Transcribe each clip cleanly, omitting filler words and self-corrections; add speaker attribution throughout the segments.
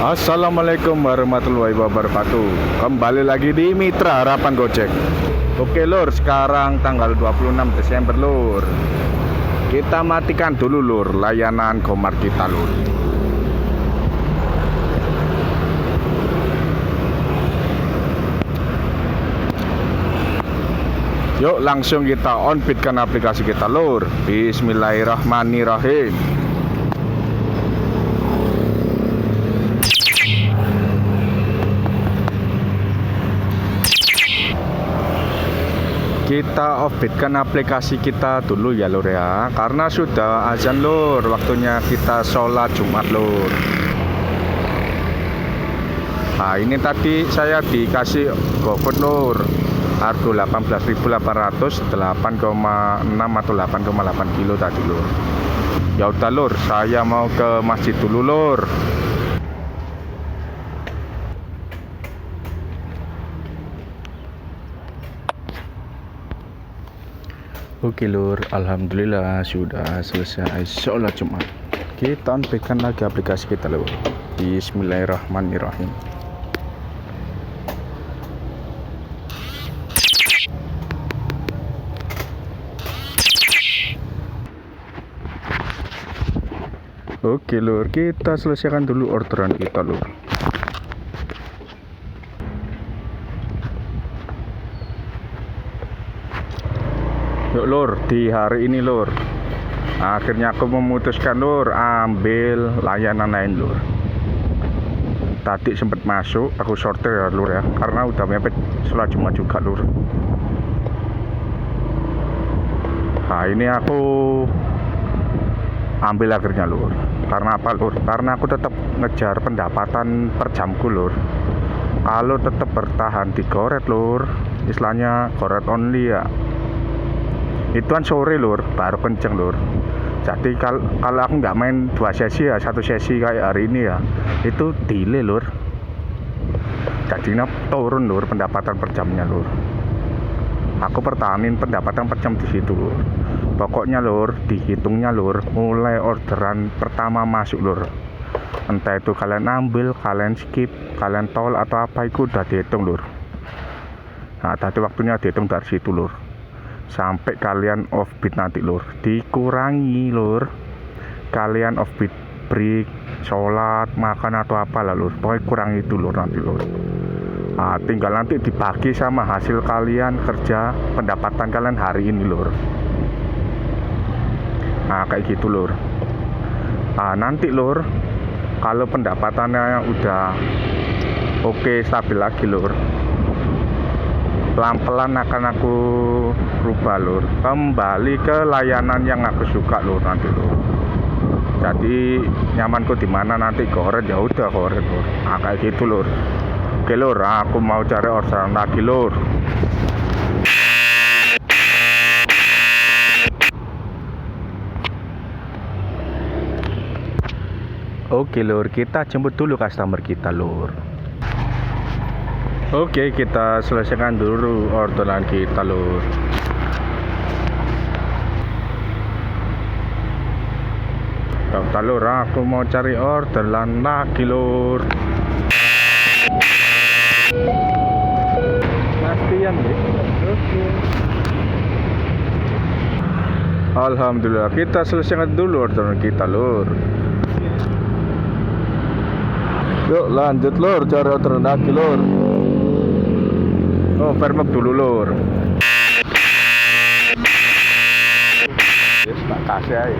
Speaker 1: Assalamualaikum warahmatullahi wabarakatuh. Kembali lagi di Mitra Harapan Gojek. Oke lur, sekarang tanggal 26 Desember lur. Kita matikan dulu lur layanan Gomart kita lur. Yuk langsung kita on bitkan aplikasi kita lur. Bismillahirrahmanirrahim. Kita offbitkan aplikasi kita dulu ya lur ya, karena sudah azan lur, waktunya kita sholat Jumat lur. Nah ini tadi saya dikasih GoFood lur, harga 18.800, 8,6 atau 8,8 kilo tadi lur. Ya udah lur, saya mau ke masjid dulu lur. Oke lur, alhamdulillah sudah selesai sholat Jumat. Kita onbitkan lagi aplikasi kita lur. Bismillahirrahmanirrahim. Oke lur, kita selesaikan dulu orderan kita lur. Yuk lur, di hari ini lur, akhirnya aku memutuskan lur ambil layanan lain lur. Tadi sempat masuk, aku sortir ya lur ya, karena udah mepet sholat Jumat juga lur. Nah ini aku ambil akhirnya lur. Karena apa lur? Karena aku tetap ngejar pendapatan per jamku lur. Kalau tetap bertahan di goret lur, istilahnya goret only ya, itu kan sore lur, baru kenceng lur. Jadi kalau aku nggak main 2 sesi ya, 1 sesi kayak hari ini ya, itu delay lur. Jadinya turun lur pendapatan per jamnya lur. Aku pertahanin pendapatan per jam di situ lur. Pokoknya lur, dihitungnya lur, mulai orderan pertama masuk lur. Entah itu kalian ambil, kalian skip, kalian tol atau apa, itu udah dihitung lur. Nah tadi waktunya dihitung dari situ lur. Sampai kalian offbit nanti lur, dikurangi lur. Kalian offbit break, sholat, makan atau apa lah lur, pokoknya kurang itu lur nanti lur. Nah, tinggal nanti dibagi sama hasil kalian kerja, pendapatan kalian hari ini lur. Nah kayak gitu lur. Nah nanti lur, kalau pendapatannya udah oke, stabil lagi lur, pelan-pelan akan aku rubah lur, kembali ke layanan yang aku suka lur nanti lur. Jadi nyamanku di mana nanti goret ya udah goret lur. Nah kayak gitu lur. Oke lur, aku mau cari orderan lagi lur. Oke lur, kita jemput dulu customer kita lur. Oke, kita selesaikan dulu orderan kita lur. Dokter lur, aku mau cari orderan lagi lur. Pastian deh. Oke. Alhamdulillah, kita selesaikan dulu orderan kita lur. Yuk lanjut lur, cari orderan lagi lur. Oh, firm up dulu lur. Yes, tak kasih aja.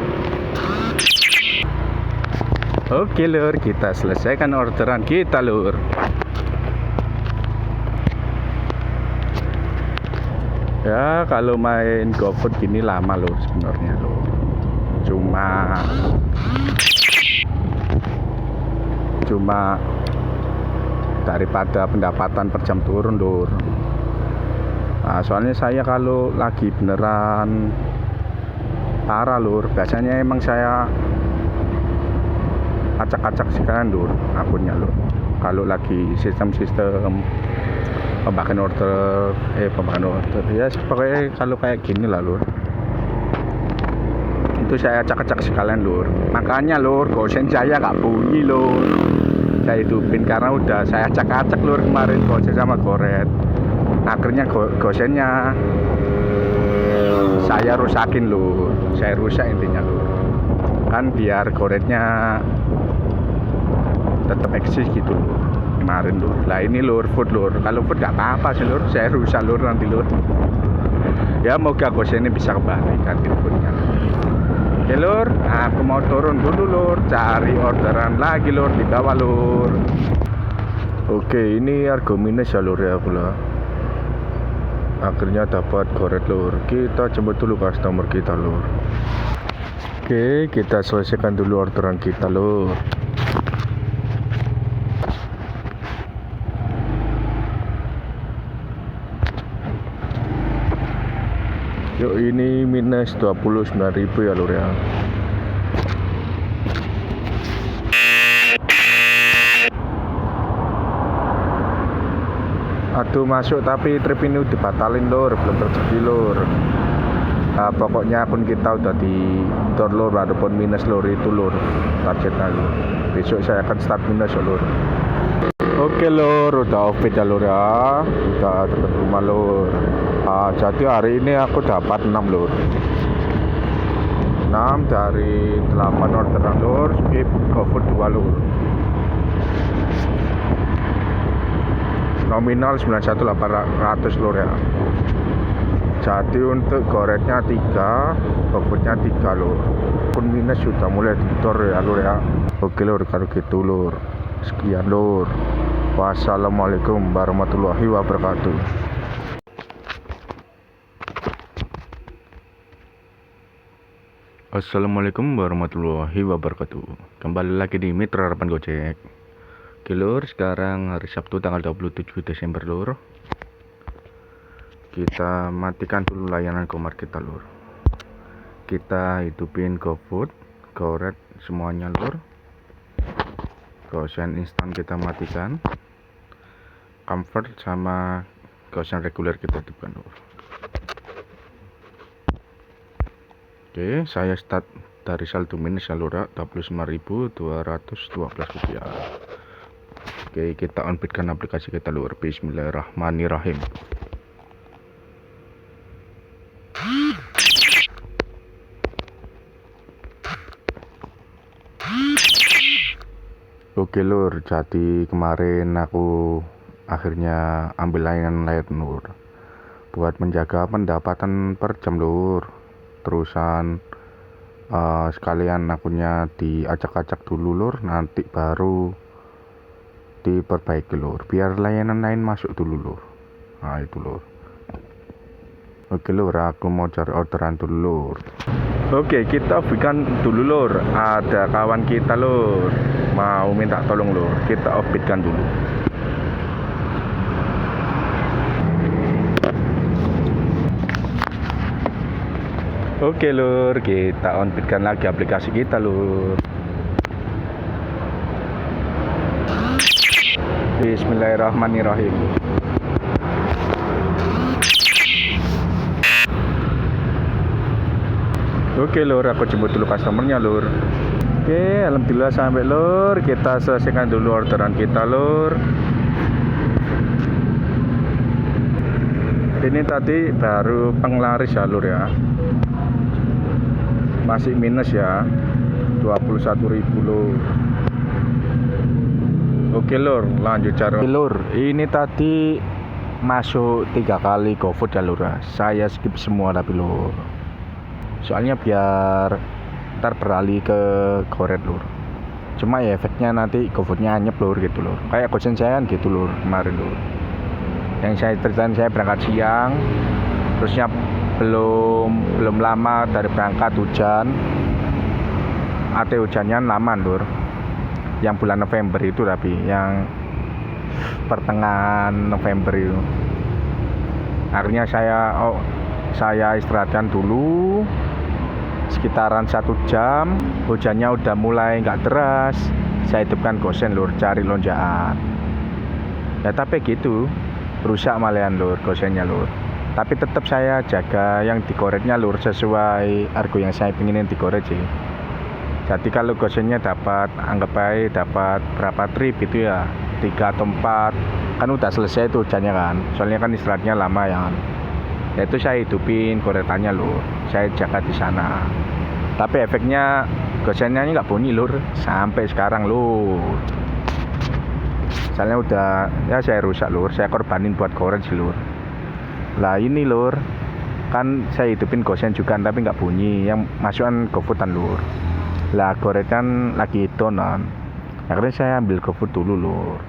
Speaker 1: Oke lur, kita selesaikan orderan kita lur. Ya kalau main GoFood gini lama lur sebenarnya lur. Cuma daripada pendapatan per jam turun lur. Nah, soalnya saya kalau lagi beneran parah lur, biasanya emang saya acak-acak sekalian lur akunnya lur. Kalau lagi sistem-sistem pembagian order ya pokoknya kalau kayak gini lah lur, itu saya acak-acak sekalian lur. Makanya lur, gosen saya gak bunyi lur. saya hidupin karena udah saya acak-acak lur kemarin gosen sama goret. Akhirnya gosennya saya rusakin lur, saya rusak intinya lur. Kan biar goretnya tetap eksis gitu lur kemarin lur. Lah ini lur food lur, kalau food gak apa-apa sih lur, saya rusak lur nanti lur. Ya moga gosennya bisa kembali kan foodnya. Oke lur, aku mau turun dulu lur, cari orderan lagi lur di bawah lur. Oke, ini harga minus ya lur ya pula. Akhirnya dapat goret lur. Kita jemput dulu customer kita lur. Oke, kita selesaikan dulu orderan kita lur. Yuk, ini minus 29.000 ya lur ya. Aduh masuk tapi trip ini udah dibatalin lur, belum rezeki lur. Nah, pokoknya akun kita udah di door lur, walaupun minus lur itu lur targetnya lur. Besok saya akan start minus ya lur. Oke lur, udah offit ya lur ya, udah deket rumah lur. Jadi hari ini aku dapat 6 lur, 6 dari 8 orderan lur, skip GoFood 2 lur. Nominal 91.800 lur ya. Jadi untuk goretnya 3, GoFoodnya 3 lur. Pun minus sudah mulai ditor ya lur ya. Oke lur, kalau gitu lur, sekian lur. Wassalamualaikum warahmatullahi wabarakatuh. Assalamualaikum warahmatullahi wabarakatuh. Kembali lagi di Mitra Harapan Gojek. Oke lur, sekarang hari Sabtu tanggal 27 Desember lur. Kita matikan dulu layanan Gomart kita lur. Kita hidupin GoFood, Goret semuanya lur. Gosen instan kita matikan. Comfort sama gosen reguler kita hidupkan lur. Oke, saya start dari saldo minus ya lur, 25.212 rupiah. Oke, kita onbitkan aplikasi kita lur. Bismillahirrahmanirrahim. Oke lur, jadi kemarin aku akhirnya ambil layanan lain lur, buat menjaga pendapatan per jam lur. Terusan sekalian akunnya diacak-acak dulu lur, nanti baru diperbaiki lur, biar layanan lain masuk dulu lur. Nah itu lur. Oke lur, aku mau cari orderan dulu lur. Oke, kita offkan dulu lur. Ada kawan kita lur mau minta tolong lur, kita offkan dulu. Oke lur, kita onbitkan lagi aplikasi kita lur. Bismillahirrahmanirrahim. Oke lur, aku jemput dulu customernya lur. Oke, alhamdulillah sampai lur. Kita selesaikan dulu orderan kita lur. Ini tadi baru penglaris ya lur ya, masih minus ya, 21.000 lur. Oke lur, lanjut cari lur. Ini tadi masuk 3 kali GoFood ya lur. Saya skip semua tapi lur, soalnya biar ntar beralih ke goret lur. Cuma ya efeknya nanti GoFoodnya anyep lur gitu lur, kayak gosen saya kan gitu lur kemarin lur. Yang saya ceritain, saya berangkat siang, terusnya belum lama dari berangkat hujan. Ada hujannya lama lur, yang bulan November itu, tapi yang pertengahan November itu. Akhirnya saya istirahatkan dulu sekitaran 1 jam. Hujannya udah mulai nggak deras, saya hidupkan gosen lur, cari lonjakan. Ya tapi gitu, rusak malahan lur gosennya lur. Tapi tetap saya jaga yang digoretnya lur, sesuai harga yang saya pinginin digoret sih. Jadi kalau gosennya dapat, anggap baik dapat berapa trip gitu ya, 3 atau 4, kan udah selesai tuh hujannya kan. Soalnya kan istirahatnya lama ya kan. Ya itu saya hidupin goretannya lur, saya jaga di sana. Tapi efeknya gosennya ini nggak bunyi lur, sampai sekarang lur. Soalnya udah, ya saya rusak lur, saya korbanin buat goret sih lur. Lah ini lur, kan saya hidupin gosen juga tapi nggak bunyi, yang masukan GoFoodan lur. Lah goret kan lagi donan, akhirnya saya ambil GoFood dulu lur.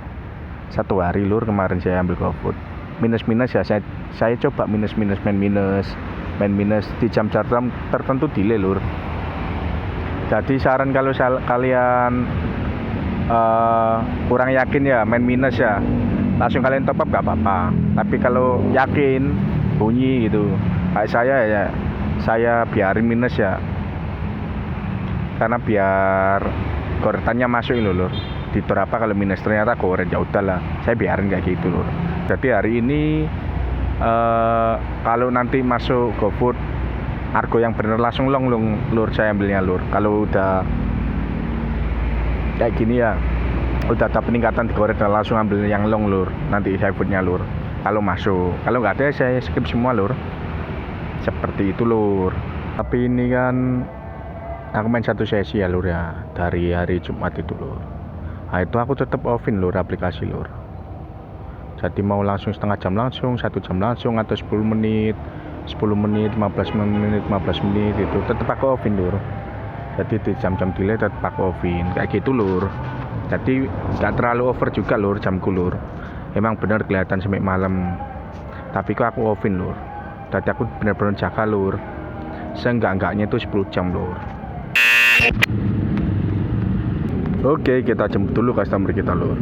Speaker 1: 1 hari lur kemarin saya ambil GoFood. Minus-minus ya, saya coba minus main minus di jam tertentu delay lur. Jadi saran kalau kalian kurang yakin ya main minus ya, langsung kalian top up gak apa-apa. Tapi kalau yakin bunyi gitu, kayak saya ya, saya biarin minus ya, karena biar goretannya masuk ini lur. Di berapa kalau minus ternyata goret, ya udahlah, saya biarin kayak gitu lur. Jadi hari ini kalau nanti masuk GoFood Argo yang bener langsung long lur, saya ambilnya lur. Kalau udah kayak gini ya, udah ada peningkatan di goret, langsung ambil yang long lur, nanti saya foodnya lur. Kalau masuk, kalau nggak ada saya skip semua lur. Seperti itu lur. Tapi ini kan aku main 1 sesi ya lur ya, dari hari Jumat itu lur. Nah itu aku tetap offin lur aplikasi lur. Jadi mau langsung setengah jam langsung, 1 jam langsung, atau 10 menit, 15 menit itu tetap aku offin lur. Jadi di jam-jam delay tetap aku offin kayak gitu lur. Jadi gak terlalu over juga lur jamku lur. Emang bener kelihatan sampai malam, tapi kok aku offin lur. Jadi aku bener-bener jaga lur. Seenggak-enggaknya itu 10 jam lur. Oke, kita jemput dulu customer kita lur.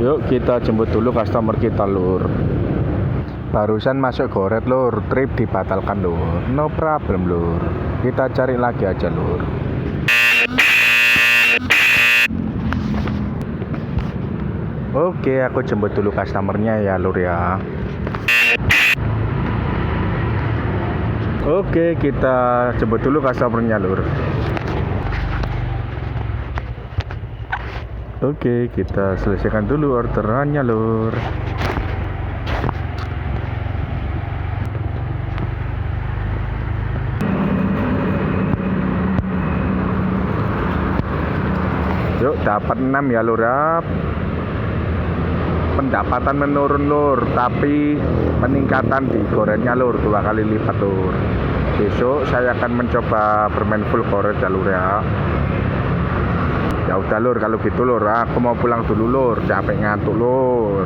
Speaker 1: Yuk kita jemput dulu customer kita lur. Barusan masuk goret lur, trip dibatalkan lur. No problem lur, kita cari lagi aja lur. Oke, aku jemput dulu customernya ya lur ya. Oke, kita jemput dulu customernya lur. Oke, kita selesaikan dulu orderannya lur. Yuk, dapat 6 ya lur ya. Pendapatan menurun lur, tapi peningkatan di goretnya lur 2 kali lipat lur. Besok saya akan mencoba bermain full goret ya lur ya. Ya udah lur, kalau gitu lur, aku mau pulang dulu lur, capek ngantuk lur.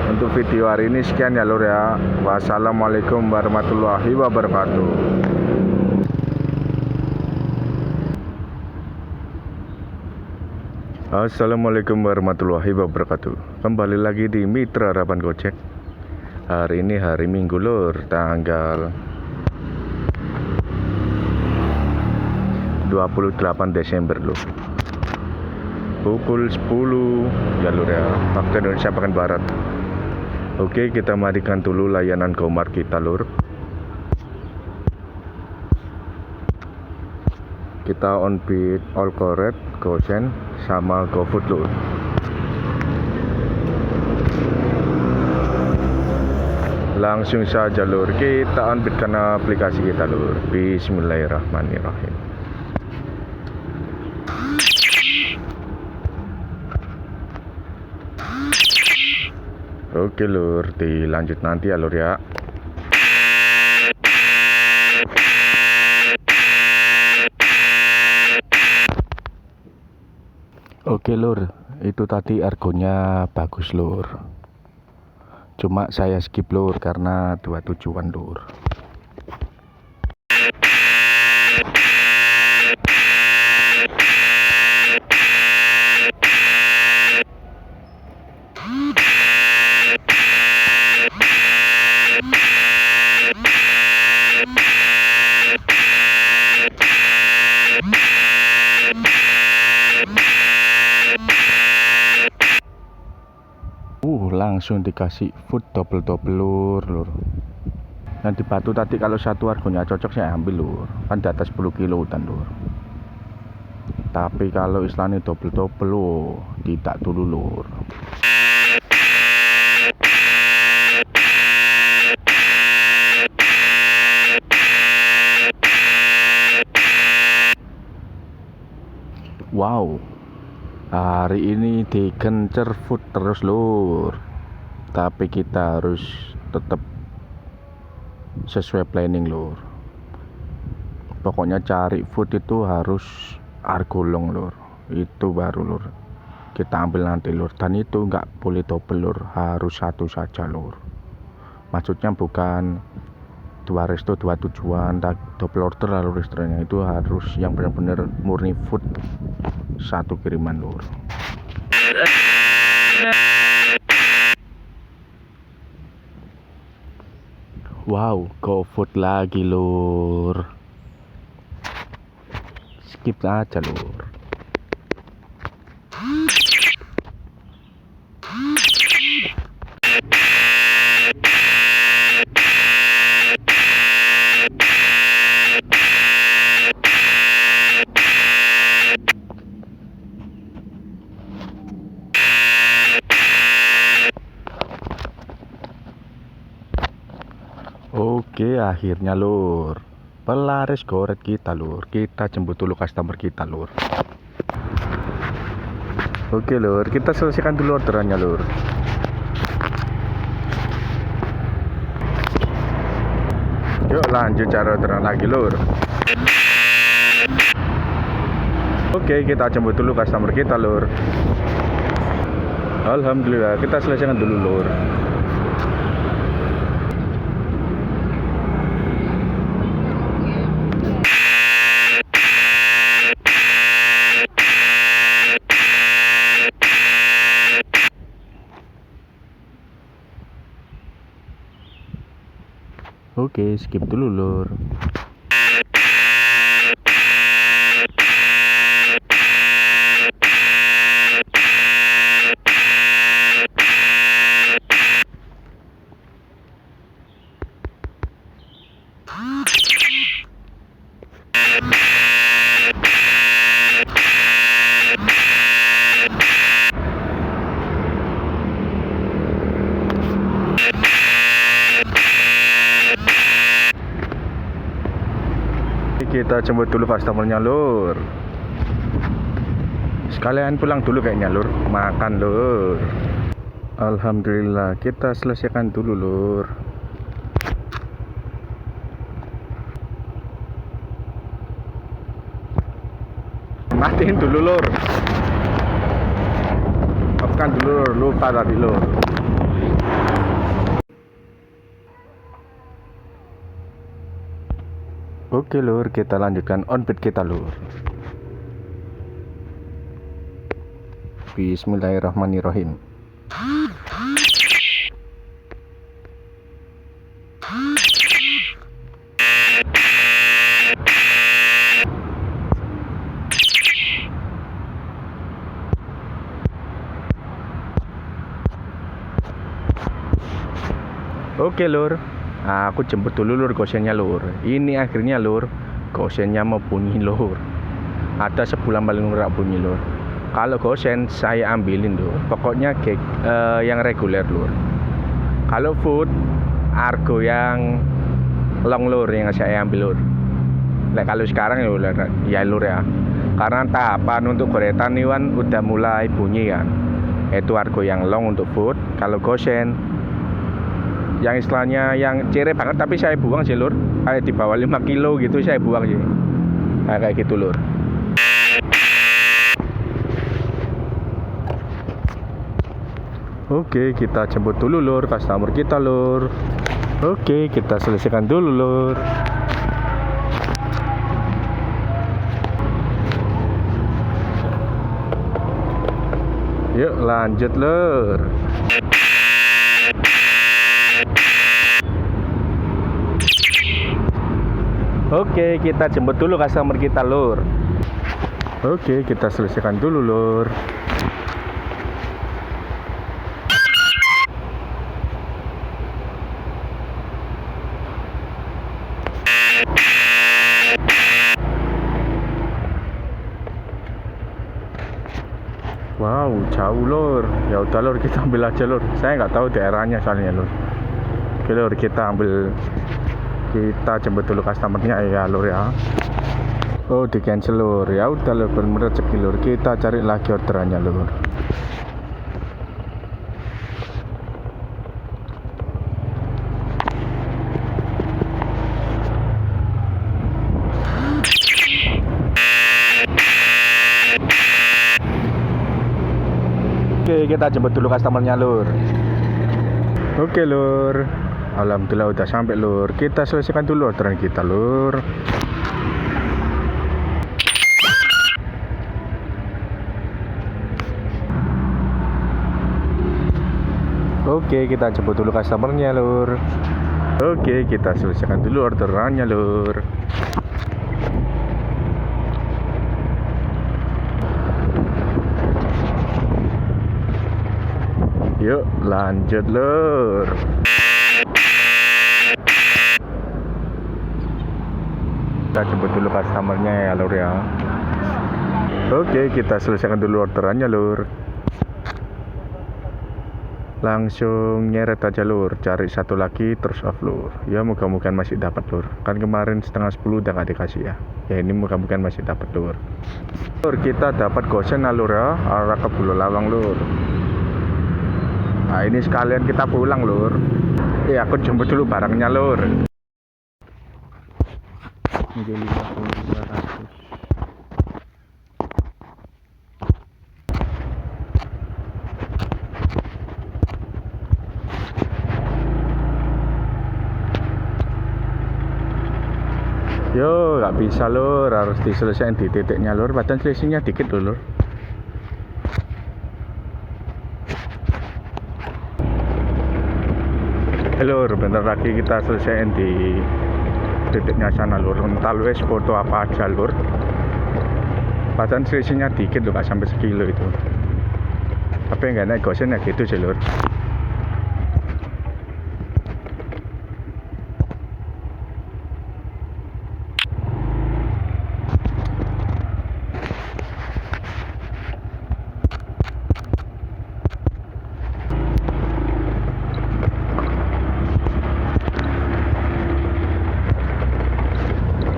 Speaker 1: Untuk video hari ini sekian ya lur ya. Wassalamualaikum warahmatullahi wabarakatuh. Assalamualaikum warahmatullahi wabarakatuh. Kembali lagi di Mitra Harapan Gojek. Hari ini hari Minggu lur, tanggal 28 Desember lur. Pukul 10 ya lur ya, waktu Indonesia bagian Barat. Oke, kita matikan dulu layanan GoMart kita lur. Kita on bid all goret, gosen, sama GoFood lur. Langsung saja lur, kita on bid karena aplikasi kita lur. Bismillahirrahmanirrahim. Oke lur, dilanjut nanti ya lur ya. Oke lur, itu tadi argonya bagus lur. Cuma saya skip lur karena 2 tujuan lur. Langsung dikasih food double lur. Yang di Batu tadi kalau satu harganya cocok saya ambil lur, kan di atas 10 kilo hutan lur. Tapi kalau istilahnya double-double loh, tidak dulu lur. Wow, hari ini digencer food terus lur. Tapi kita harus tetap sesuai planning lur. Pokoknya cari food itu harus argolong lur, itu baru lur kita ambil nanti lur. Dan itu nggak boleh double lur, harus satu saja lur. Maksudnya bukan dua resto dua tujuan tak double order lalu restorannya, itu harus yang benar-benar murni food, satu kiriman lur. Wow, GoFood lagi lur. Skip aja lur. Oke, akhirnya lur, pelaris goret kita lur. Kita jemput dulu customer kita lur. Oke lur, kita selesaikan dulu orderannya lur. Yuk lanjut cara orderan lagi lur. Oke, kita jemput dulu customer kita lur. Alhamdulillah, kita selesaikan dulu lur. Oke, skip dulu lur. Kita jemput dulu customernya lur. Sekalian pulang dulu kayaknya lur, makan lur. Alhamdulillah, kita selesaikan dulu lur. Matiin dulu lur. Maafkan dulu lur, lupa tadi lur. Oke lur, kita lanjutkan on-bid kita lur. Bismillahirrahmanirrahim. Oke lur, aku jemput dulu lur gosennya lur. Ini akhirnya lur, gosennya mau bunyi lur. Ada sebulan paling murah bunyi lur. Kalau gosen saya ambilin lur, pokoknya yang reguler lur. Kalau food, argo yang long lur yang saya ambil lur. Kalau sekarang ya lur ya, karena tahapan untuk goretan iwan udah mulai bunyi kan. Itu argo yang long untuk food. Kalau gosen yang istilahnya yang cere banget tapi saya buang sih lur, kayak di bawah 5 kilo gitu saya buang sih, nah, kayak gitu lur. Oke, kita jemput dulu lur customer kita lur. Oke, kita selesaikan dulu lur. Yuk lanjut lur. Oke, kita jemput dulu customer kita lur. Oke, kita selesaikan dulu lur. Wow, jauh lur. Ya udah lur, kita ambil aja lur. Saya nggak tahu daerahnya soalnya lur. Oke lur, kita jemput dulu customernya ya lur ya. Oh, di cancel lur. Ya udah lur, bener rezeki lur. Kita cari lagi orderannya lur. Oke, kita jemput dulu customernya lur. Oke lur, alhamdulillah udah sampai lur. Kita selesaikan dulu orderan kita lur. Oke, kita jemput dulu customernya lur. Oke, kita selesaikan dulu orderannya lur. Yuk lanjut lur. Kita jemput dulu customernya ya lur ya. Oke, kita selesaikan dulu orderannya lur. Langsung nyeret aja lur, cari satu lagi terus off lur. Ya moga-moga masih dapat lur. Kan kemarin setengah 10 udah gak dikasih ya. Ya ini moga-moga masih dapat lur. Lur, kita dapat gosen lur ya, arah ke Bulelawang lur. Nah ini sekalian kita pulang lur. Aku jemput dulu barangnya lur. Ini 50.200. Yo, nggak bisa lur, harus diselesaikan di titiknya lur. Padahal selisihnya dikit lur. Lur, bentar lagi kita selesaiin di titiknya sana lur. Entar wes foto apa aja lur. Padahal selisihnya dikit lur, nggak sampai sekilo itu. Tapi nggak naik gosen ya gitu sih lur.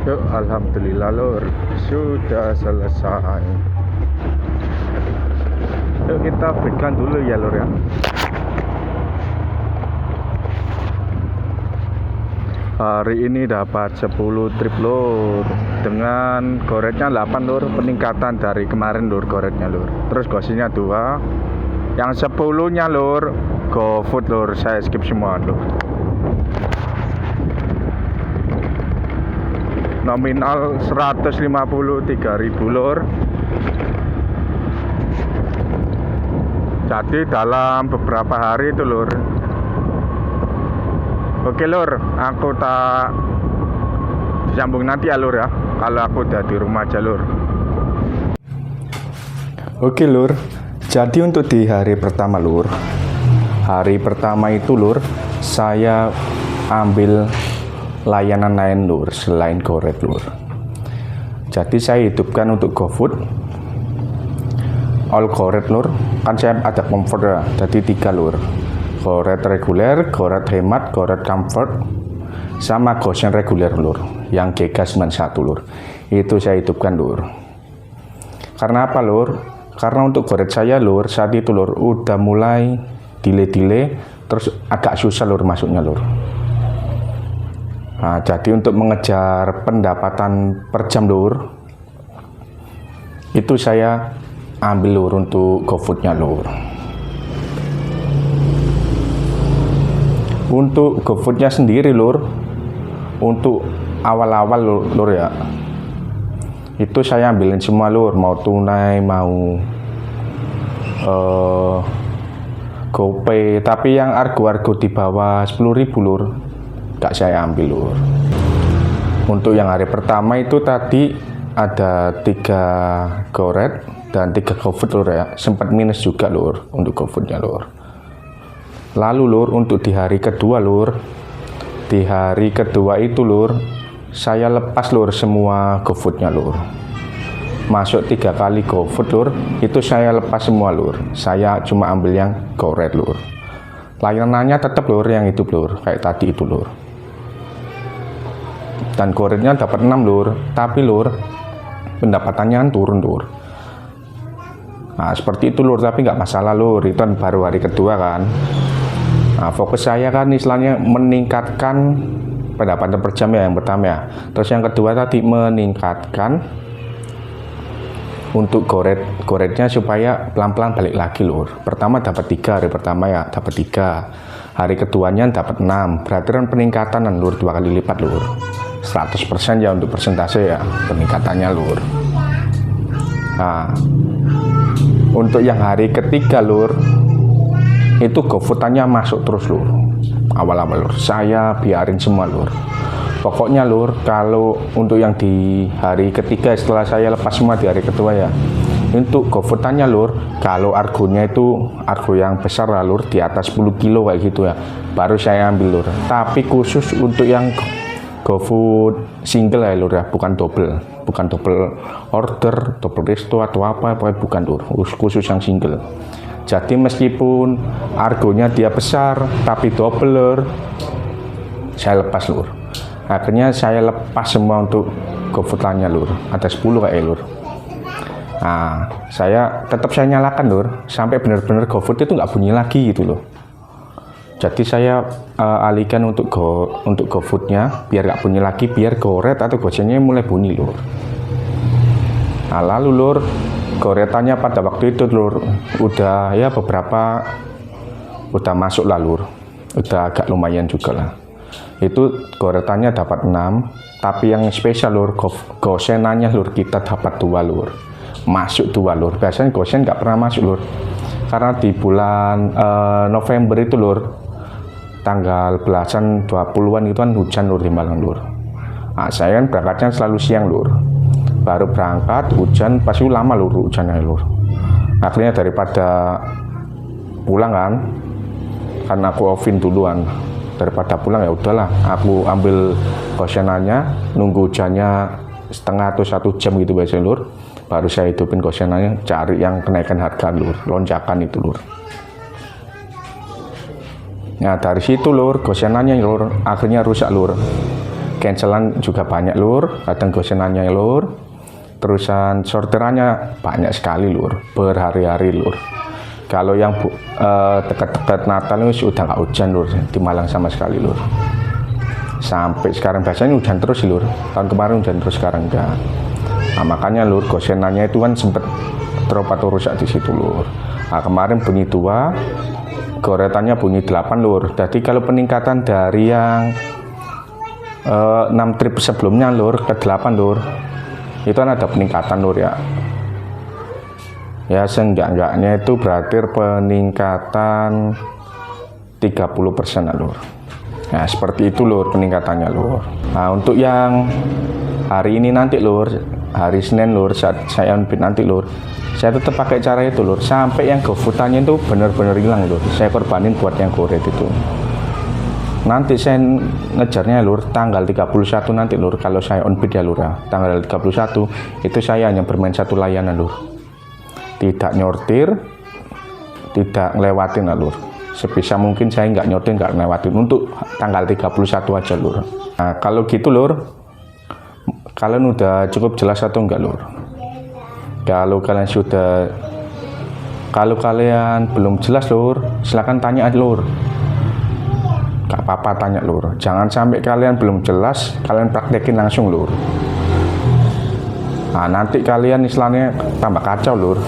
Speaker 1: Yuk, alhamdulillah lur, sudah selesai. Yuk kita breakkan dulu ya lur ya. Hari ini dapat 10 trip lur, dengan goretnya 8 lur, peningkatan dari kemarin lur goretnya lur. Terus gosinya 2, yang 10-nya lur GoFood lur, saya skip semua lur. Nominal 153.000 lur. Jadi dalam beberapa hari itu lur. Oke lur, aku tak sambung nanti ya lur ya, kalau aku udah di rumah aja lur. Oke lur, jadi untuk di hari pertama lur, hari pertama itu lur, saya ambil layanan lain lur selain goret lur. Jadi saya hidupkan untuk GoFood all goret lur. Kan saya ada comfort ya, jadi 3 lur. Goret reguler, goret hemat, goret comfort, sama gosen reguler lur yang GK91 lur. Itu saya hidupkan lur. Karena apa lur? Karena untuk goret saya lur saat itu lur udah mulai delay terus agak susah lur masuknya lur. Nah, jadi untuk mengejar pendapatan per jam lur, itu saya ambil lur untuk GoFood-nya lur. Untuk GoFood-nya sendiri lur, untuk awal-awal lur ya, itu saya ambilin semua lur, mau tunai, mau GoPay, tapi yang argo-argo di bawah 10.000 lur gak saya ambil lur. Untuk yang hari pertama itu tadi ada 3 goret dan 3 GoFood lur ya, sempat minus juga lur untuk GoFood-nya lur. Lalu lur untuk di hari kedua lur, di hari kedua itu lur saya lepas lur semua GoFood-nya lur. masuk 3 kali GoFood lur, itu saya lepas semua lur. Saya cuma ambil yang GoRed lur. Layanannya tetap lur yang hidup lur, kayak tadi itu lur. Dan GoRednya dapat 6 lur, tapi lur pendapatannya kan turun lur. Nah seperti itu lur, tapi nggak masalah lur, itu kan baru hari kedua kan. Nah fokus saya kan istilahnya meningkatkan pendapatan per jam ya yang pertama ya. Terus yang kedua tadi meningkatkan untuk GoRednya supaya pelan-pelan balik lagi lur. Pertama dapat 3 hari pertama ya, dapat 3. Hari keduanya dapat 6. Berarti kan peningkatan lur 2 kali lipat lur. 100% ya untuk persentase ya peningkatannya lur. Nah untuk yang hari ketiga lur, itu GoFood-nya masuk terus lur. Awal-awal lur, saya biarin semua lur. Pokoknya lur, kalau untuk yang di hari ketiga setelah saya lepas semua di hari kedua ya, untuk GoFood-nya lur, kalau argonya itu argo yang besar lah lur, di atas 10 kilo kayak gitu ya, baru saya ambil lur. Tapi khusus untuk yang GoFood single ya lur ya, bukan double order, double resto atau apa, pokoknya bukan lur, khusus yang single. Jadi meskipun argonya dia besar tapi double lur, saya lepas lur. Akhirnya saya lepas semua untuk GoFood-nya lur, ada 10 kayak lur. Nah saya nyalakan lur, sampai benar-benar GoFood itu nggak bunyi lagi gitu loh. Jadi saya alihkan untuk GoFood-nya biar nggak bunyi lagi, biar GoRed atau Gojeknya mulai bunyi lur. Nah lalu lur, GoRed-nya pada waktu itu lur udah ya beberapa udah masuk lah lur, udah agak lumayan juga lah. Itu GoRed-nya dapat 6, tapi yang spesial lur, Gosenannya lur kita dapat 2 lur, masuk 2 lur. Biasanya Gosen nggak pernah masuk lur, karena di bulan November itu lur, tanggal belasan 20-an itu kan hujan lur di Malang lur. Nah saya kan berangkatnya selalu siang lur, baru berangkat hujan, pasti lama lur hujannya lur. Akhirnya daripada pulang kan, karena aku offin duluan, daripada pulang ya udahlah aku ambil Gosenannya, nunggu hujannya setengah atau 1 jam gitu biasanya lur, baru saya hidupin Gosenannya, cari yang kenaikan harga lur, lonjakan itu lur. Nah dari situ lur, Gosenannya lur akhirnya rusak lur, cancelan juga banyak lur, kadang Gosenannya lur, terusan sortirannya banyak sekali lur, berhari-hari lur. Kalau yang dekat-dekat Natal itu sudah nggak hujan lur di Malang sama sekali lur. Sampai sekarang biasanya hujan terus lur, tahun kemarin hujan terus, sekarang enggak. Nah makanya lur, Gosenannya itu kan sempet drop atau rusak di situ lur. Nah kemarin bunyi 2, GoRed-nya bunyi 8 lur. Jadi kalau peningkatan dari yang 6 trip sebelumnya lur ke 8 lur, itu kan ada peningkatan lur ya. Ya seenggak-enggaknya itu berarti peningkatan 30% lur. Nah seperti itu lur peningkatannya lur. Nah untuk yang hari ini nanti lur, hari Senin lur, saat saya unbid nanti lur, saya tetap pakai cara itu lur, sampai yang GoFood-nya itu benar-benar hilang lur, saya korbanin buat yang GoRed itu. Nanti saya ngejarnya lur tanggal 31 nanti lur, kalau saya unbid ya lur ya, tanggal 31 itu saya hanya bermain 1 layanan lur, tidak nyortir, tidak ngelewatin lur. Sebisa mungkin saya nggak nyortir, nggak ngelewatin untuk tanggal 31 aja lur. Nah kalau gitu lur, kalian udah cukup jelas atau enggak lur? Kalau kalian belum jelas lur, silahkan tanya aja lur, gak apa-apa tanya lur. Jangan sampai kalian belum jelas kalian praktekin langsung lur. Nah nanti kalian istilahnya tambah kacau lur,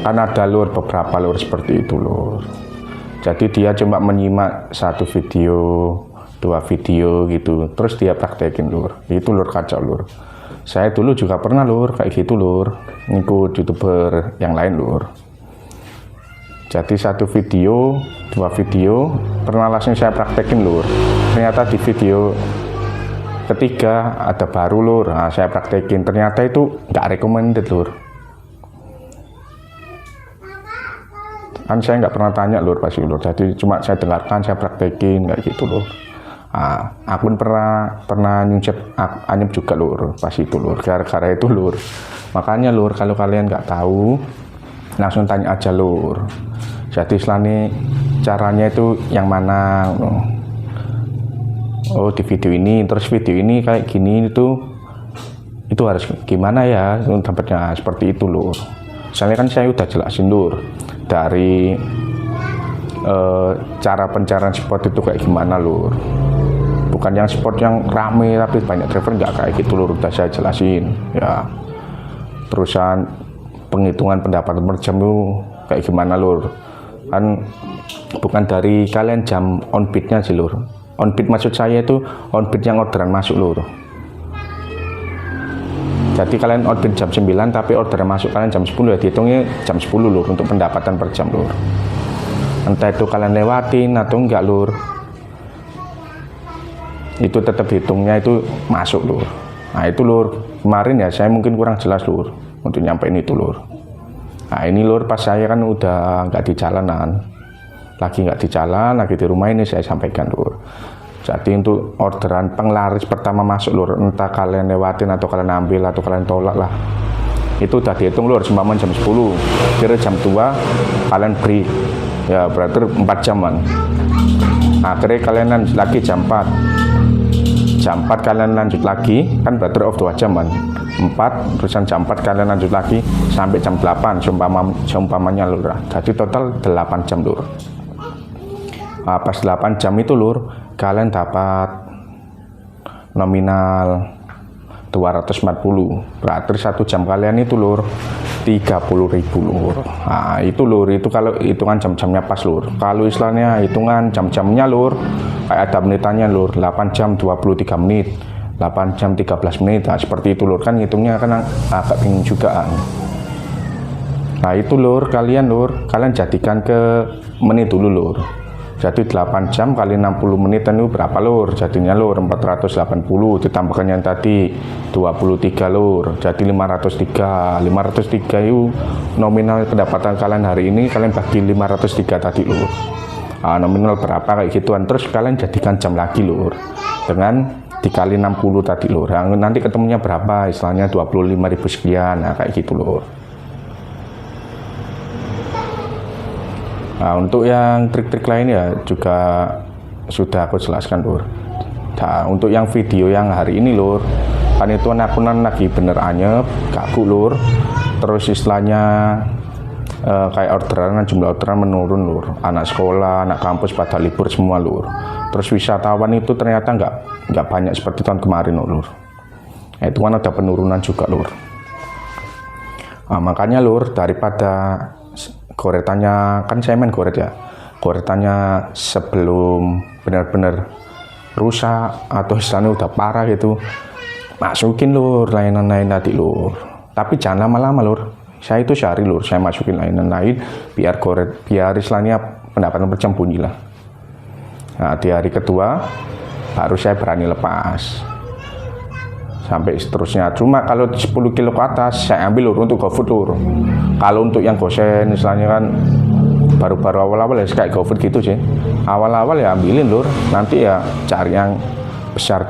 Speaker 1: kan ada lur beberapa lur seperti itu lur. Jadi dia cuma menyimak 1 video, 2 video gitu, terus dia praktekin lur, itu lur kacau lur. Saya dulu juga pernah lur kayak gitu lur, ngikut youtuber yang lain lur. Jadi 1 video, 2 video pernah langsung saya praktekin lur. Ternyata di video ketiga ada baru lur, nah, saya praktekin, ternyata itu nggak recommended lur. Kan saya nggak pernah tanya lur pasti lur, jadi cuma saya dengarkan, saya praktekin kayak gitu lur. Aku pernah anyep juga lur pas itu lur, gara-gara itu lur. Makanya lur, kalau kalian nggak tahu langsung tanya aja lur. Jadi istilahnya caranya itu yang mana? Oh di video ini, terus video ini kayak gini itu harus gimana ya dapatnya seperti itu lur. Soalnya kan saya udah jelasin lur dari cara pencarian spot itu kayak gimana lur. Bukan yang spot yang rame tapi banyak driver, nggak kayak gitu lur, udah saya jelasin ya. Terusan penghitungan pendapatan per jam itu kayak gimana lur, kan bukan dari kalian jam on beatnya sih lur. On beat maksud saya itu on beat yang orderan masuk lur. Jadi kalian on beat jam 9 tapi orderan masuk kalian jam 10 ya dihitungnya jam 10 lur untuk pendapatan per jam lur. Entah itu kalian lewatin atau enggak lur, itu tetap hitungnya itu masuk lur. Nah itu lur, kemarin ya saya mungkin kurang jelas lur untuk nyampein itu lur. Nah ini lur, pas saya kan udah nggak di jalanan, lagi di rumah ini saya sampaikan lur. Jadi untuk orderan penglaris pertama masuk lur, entah kalian lewatin atau kalian ambil atau kalian tolak lah, itu udah dihitung lur, semaman jam 10 kira jam 2 kalian break ya, berarti 4 jaman. Akhirnya kalian lanjut lagi jam 4 kalian lanjut lagi, kan berarti off 2 jam kan, 4 terusan jam 4 kalian lanjut lagi sampai jam 8 seumpamanya lur. Jadi total 8 jam lur. Pas 8 jam itu lur, kalian dapat nominal 240, berarti 1 jam kalian itu lur 30.000 lur. Nah itu lur, itu kalau hitungan jam-jamnya pas lur. Kalau istilahnya hitungan jam-jamnya lur, kayak ada menitannya lur, 8 jam 23 menit, 8 jam 13 menit, nah seperti itu lur, kan hitungnya kan agak bingung juga. Nah itu lur, kalian jadikan ke menit dulu lur. Jadi 8 jam kali 60 menit itu berapa lur? Jadinya lur 480, ditambahkan yang tadi 23 lur, jadi 503 itu nominal pendapatan kalian hari ini, kalian bagi 503 tadi lur. Nominal berapa kayak gituan, terus kalian jadikan jam lagi lur dengan dikali 60 tadi lur. Nanti ketemunya berapa, istilahnya 25.000 sekian, nah kayak gitu lur. Nah, untuk yang trik-trik lain ya juga sudah aku jelaskan lur. Nah, untuk yang video yang hari ini lur, kan itu aku lagi bener anyep, kaku lur. Terus istilahnya kayak orderan, jumlah orderan menurun lur. Anak sekolah, anak kampus pada libur semua lur. Terus wisatawan itu ternyata nggak banyak seperti tahun kemarin lur. Nah, itu kan ada penurunan juga lur. Nah, makanya lur, daripada goretannya, kan saya main goret ya, goretannya sebelum benar-benar rusak atau istilahnya udah parah gitu, masukin lur layanan lain tadi lur. Tapi jangan lama-lama lur, saya itu sehari lur saya masukin layanan lain biar goret, biar istilahnya pendapatan per jam bunyi lah. Nah di hari kedua baru saya berani lepas sampai seterusnya. Cuma kalau 10 kilo ke atas saya ambil lur untuk GoFood lur. Kalau untuk yang gosen istilahnya kan baru-baru awal-awal ya kayak GoFood gitu sih. Awal-awal ya ambilin lur, nanti ya cari yang besar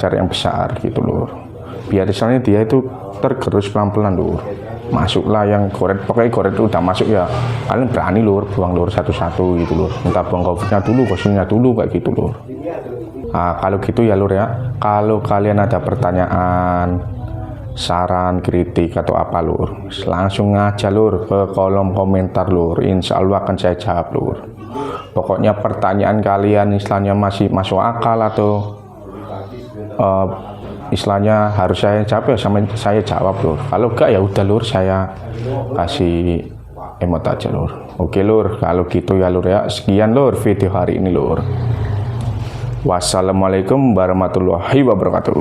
Speaker 1: gitu lur. Biar istilahnya dia itu tergerus pelan-pelan lur. Masuklah yang goret, pokoknya goret itu udah masuk ya kalian berani lur buang lur satu-satu gitu lur. Entah buang GoFoodnya dulu, gosennya dulu kayak gitu lur. Nah, kalau gitu ya lur ya, kalau kalian ada pertanyaan, saran, kritik atau apa lur, langsung aja lur ke kolom komentar lur, insya Allah akan saya jawab lur. Pokoknya pertanyaan kalian istilahnya masih masuk akal atau istilahnya harus saya jawab ya saya jawab lur. Kalau enggak ya udah lur, saya kasih emot aja lur. Oke lur, kalau gitu ya lur ya, sekian lur video hari ini lur. Wassalamualaikum warahmatullahi wabarakatuh.